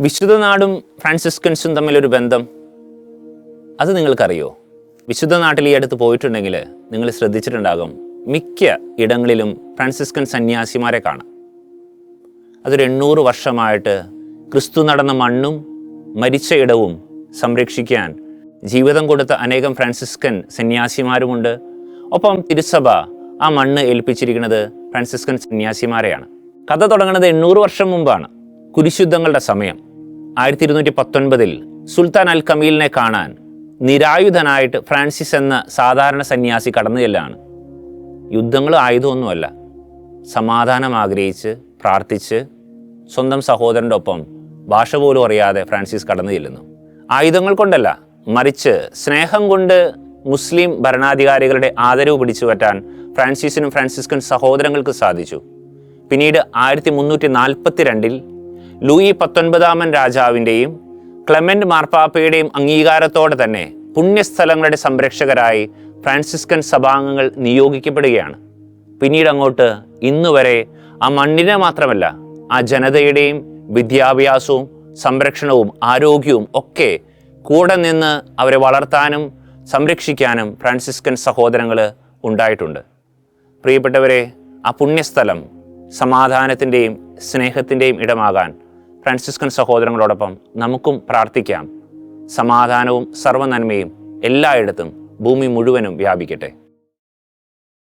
വിശുദ്ധ നാടും ഫ്രാൻസിസ്കൻസും തമ്മിലൊരു ബന്ധം അത് നിങ്ങൾക്കറിയോ? വിശുദ്ധ നാട്ടിൽ ഈ അടുത്ത് പോയിട്ടുണ്ടെങ്കിൽ നിങ്ങൾ ശ്രദ്ധിച്ചിട്ടുണ്ടാകും, മിക്ക ഇടങ്ങളിലും ഫ്രാൻസിസ്കൻ സന്യാസിമാരെ കാണാം. അതൊരു 800 വർഷമായിട്ട് ക്രിസ്തു നടന്ന മണ്ണും മരിച്ച ഇടവും സംരക്ഷിക്കാൻ ജീവിതം കൊടുത്ത അനേകം ഫ്രാൻസിസ്കൻ സന്യാസിമാരുമുണ്ട്. ഒപ്പം തിരുസഭ ആ മണ്ണ് ഏൽപ്പിച്ചിരിക്കുന്നത് ഫ്രാൻസിസ്കൻ സന്യാസിമാരെയാണ്. കഥ തുടങ്ങുന്നത് 800 വർഷം മുമ്പാണ്. കുരിശുദ്ധങ്ങളുടെ സമയം. 1219 സുൽത്താൻ അൽ കമീലിനെ കാണാൻ നിരായുധനായിട്ട് ഫ്രാൻസിസ് എന്ന സാധാരണ സന്യാസി കടന്നു ചെല്ലാണ്. യുദ്ധങ്ങൾ ആയുധമൊന്നുമല്ല, സമാധാനം ആഗ്രഹിച്ച് പ്രാർത്ഥിച്ച് സ്വന്തം സഹോദരൻ്റെ ഒപ്പം ഭാഷ പോലും അറിയാതെ ഫ്രാൻസിസ് കടന്നു ചെല്ലുന്നു. ആയുധങ്ങൾ കൊണ്ടല്ല, മറിച്ച് സ്നേഹം കൊണ്ട് മുസ്ലിം ഭരണാധികാരികളുടെ ആദരവ് പിടിച്ചു പറ്റാൻ ഫ്രാൻസിസിനും ഫ്രാൻസിസ്കൻ സഹോദരങ്ങൾക്ക് സാധിച്ചു. പിന്നീട് 1342 ലൂയി 19 രാജാവിൻ്റെയും ക്ലെമന്റ് മാർപ്പാപ്പയുടെയും അംഗീകാരത്തോടെ തന്നെ പുണ്യസ്ഥലങ്ങളുടെ സംരക്ഷകരായി ഫ്രാൻസിസ്കൻ സഭാംഗങ്ങൾ നിയോഗിക്കപ്പെടുകയാണ്. പിന്നീട് അങ്ങോട്ട് ഇന്നുവരെ ആ മണ്ണിനെ മാത്രമല്ല, ആ ജനതയുടെയും വിദ്യാഭ്യാസവും സംരക്ഷണവും ആരോഗ്യവും ഒക്കെ കൂടെ നിന്ന് അവരെ വളർത്താനും സംരക്ഷിക്കാനും ഫ്രാൻസിസ്കൻ സഹോദരങ്ങൾ ഉണ്ടായിട്ടുണ്ട്. പ്രിയപ്പെട്ടവരെ, ആ പുണ്യസ്ഥലം സമാധാനത്തിൻ്റെയും സ്നേഹത്തിൻ്റെയും ഇടമാകാൻ ഫ്രാൻസിസ്കൻ സഹോദരങ്ങളോടൊപ്പം നമുക്കും പ്രാർത്ഥിക്കാം. സമാധാനവും സർവ്വനന്മയും എല്ലായിടത്തും ഭൂമി മുഴുവനും വ്യാപിക്കട്ടെ.